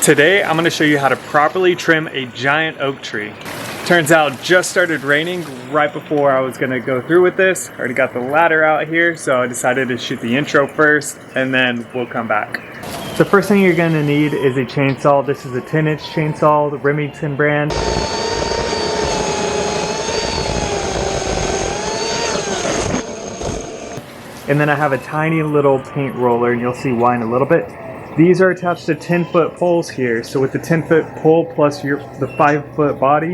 Today I'm going to show you how to properly trim a giant oak tree. Turns out just started raining right before I was going to go through with this. Already got the ladder out here, so I decided to shoot the intro first and then we'll come back. The first thing you're going to need is a chainsaw. This is a 10-inch chainsaw, the Remington brand. And then I have a tiny little paint roller, and you'll see why in a little bit. These are attached to 10-foot poles here. So with the 10-foot pole plus the 5-foot body,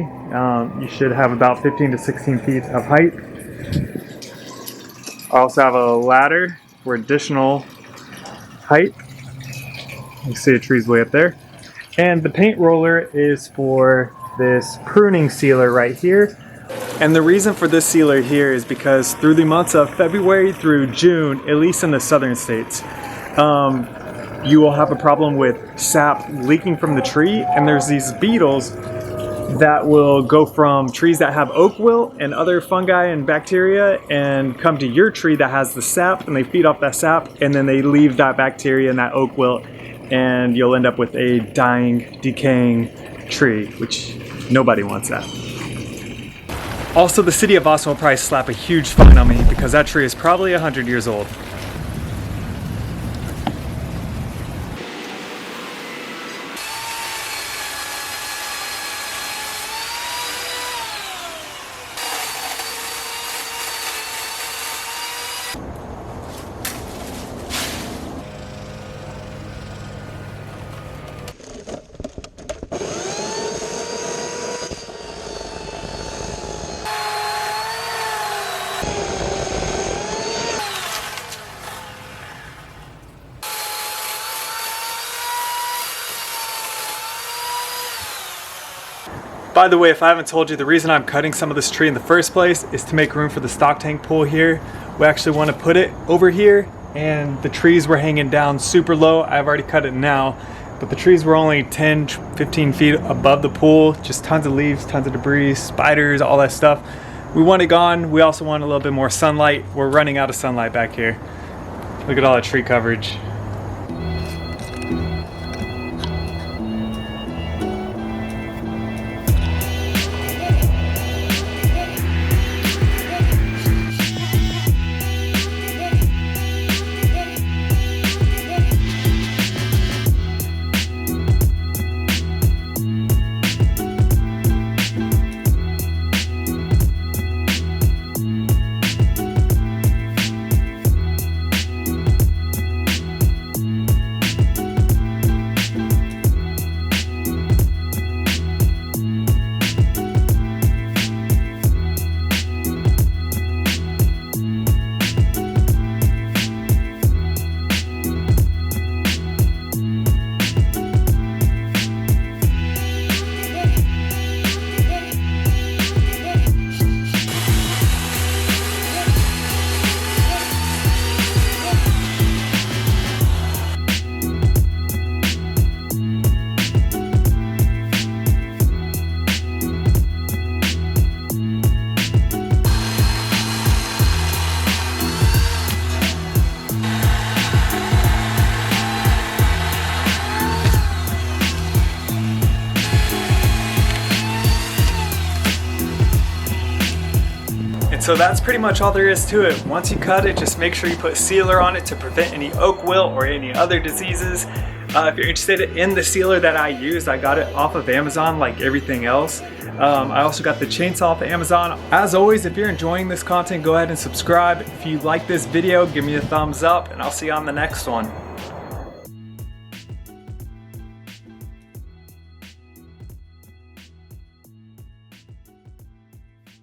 you should have about 15 to 16 feet of height. I also have a ladder for additional height. You can see the tree's way up there. And the paint roller is for this pruning sealer right here. And the reason for this sealer here is because through the months of February through June, at least in the southern states, you will have a problem with sap leaking from the tree, and there's these beetles that will go from trees that have oak wilt and other fungi and bacteria and come to your tree that has the sap, and they feed off that sap, and then they leave that bacteria and that oak wilt, and you'll end up with a dying, decaying tree, which nobody wants that. Also, the city of Austin will probably slap a huge fine on me because that tree is probably 100 years old. By the way, if I haven't told you, the reason I'm cutting some of this tree in the first place is to make room for the stock tank pool here. We actually want to put it over here, and the trees were hanging down super low. I've already cut it now, but the trees were only 10, 15 feet above the pool. Just tons of leaves, tons of debris, spiders, all that stuff. We want it gone. We also want a little bit more sunlight. We're running out of sunlight back here. Look at all that tree coverage. So that's pretty much all there is to it. Once you cut it, just make sure you put sealer on it to prevent any oak wilt or any other diseases. If you're interested in the sealer that I used, I got it off of Amazon like everything else. I also got the chainsaw off of Amazon. As always, if you're enjoying this content, go ahead and subscribe. If you like this video, give me a thumbs up, and I'll see you on the next one.